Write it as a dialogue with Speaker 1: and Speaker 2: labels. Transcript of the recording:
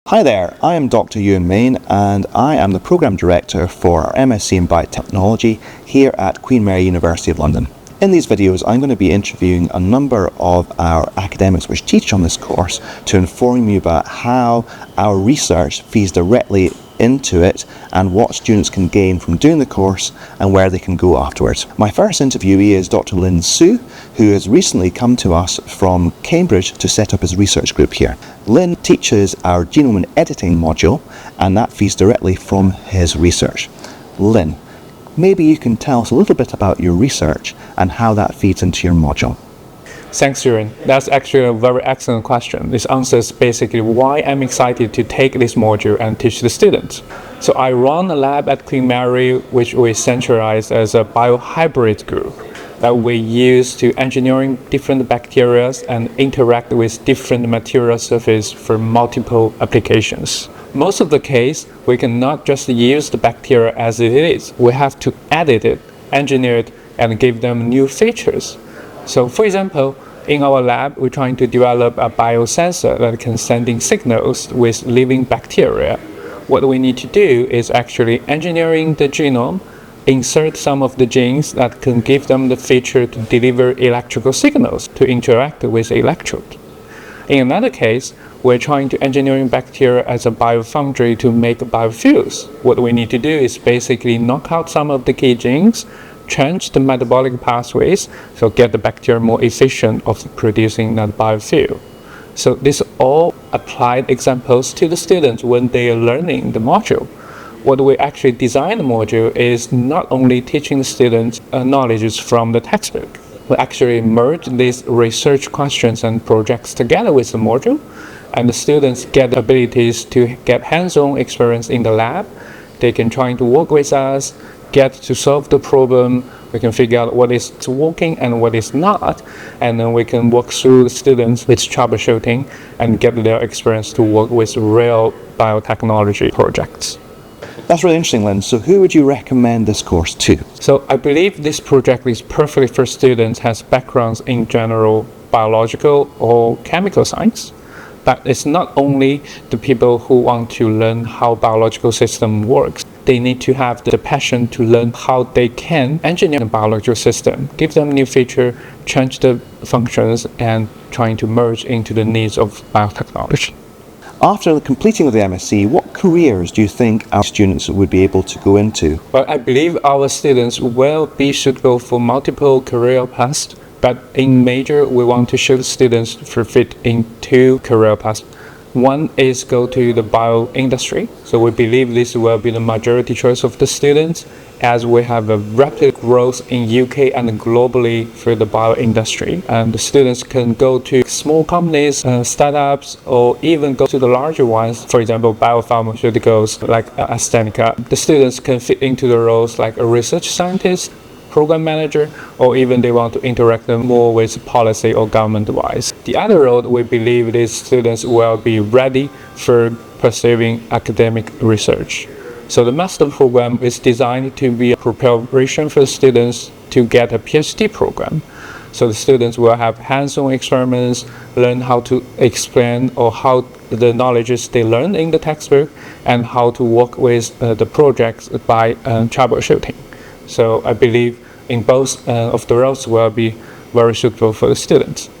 Speaker 1: Hi there, I am Dr Ewan Main and I am the Programme Director for our MSc in Biotechnology here at Queen Mary University of London. In these videos I'm going to be interviewing a number of our academics which teach on this course to inform you about how our research feeds directly into it and what students can gain from doing the course and where they can go afterwards. My first interviewee is Dr Lin Su, who has recently come to us from Cambridge to set up his research group here. Lin teaches our genome editing module and that feeds directly from his research. Lin, maybe you can tell us a little bit about your research and how that feeds into your module.
Speaker 2: Thanks, Ewan. That's actually a very excellent question. This answers basically why I'm excited to take this module and teach the students. So I run a lab at Queen Mary, which we centralize as a biohybrid group that we use to engineering different bacteria and interact with different material surface for multiple applications. Most of the case, we cannot just use the bacteria as it is. We have to edit it, engineer it, and give them new features. So for example, in our lab, we're trying to develop a biosensor that can send in signals with living bacteria. What we need to do is actually engineering the genome, insert some of the genes that can give them the feature to deliver electrical signals to interact with the electrode. In another case, we're trying to engineering bacteria as a biofoundry to make biofuels. What we need to do is basically knock out some of the key genes, change the metabolic pathways, so get the bacteria more efficient of producing that biofuel. So these are all applied examples to the students when they are learning the module. What we actually design the module is not only teaching the students knowledge from the textbook. We actually merge these research questions and projects together with the module, and the students get the abilities to get hands-on experience in the lab. They can try to work with us, get to solve the problem, we can figure out what is working and what is not, and then we can work through the students with troubleshooting and get their experience to work with real biotechnology projects.
Speaker 1: That's really interesting, Lin. So who would you recommend this course to?
Speaker 2: So I believe this project is perfect for students who has backgrounds in general biological or chemical science. But it's not only the people who want to learn how biological system works. They need to have the passion to learn how they can engineer the biological system, give them new feature, change the functions, and trying to merge into the needs of biotechnology.
Speaker 1: After the completing of the MSc, what careers do you think our students would be able to go into?
Speaker 2: Well, I believe our students will be suitable for multiple career paths, but in major, we want to show the students for fit in two career paths. One is go to the bio industry. So we believe this will be the majority choice of the students as we have a rapid growth in UK and globally for the bio industry. And the students can go to small companies, startups, or even go to the larger ones, for example, biopharmaceuticals like AstraZeneca. The students can fit into the roles like a research scientist, program manager, or even they want to interact more with policy or government-wise. The other road, we believe these students will be ready for pursuing academic research. So the master program is designed to be a preparation for students to get a PhD program. So the students will have hands-on experiments, learn how to explain or how the knowledge they learn in the textbook, and how to work with the projects by troubleshooting. So I believe in both of the roles will be very suitable for the students.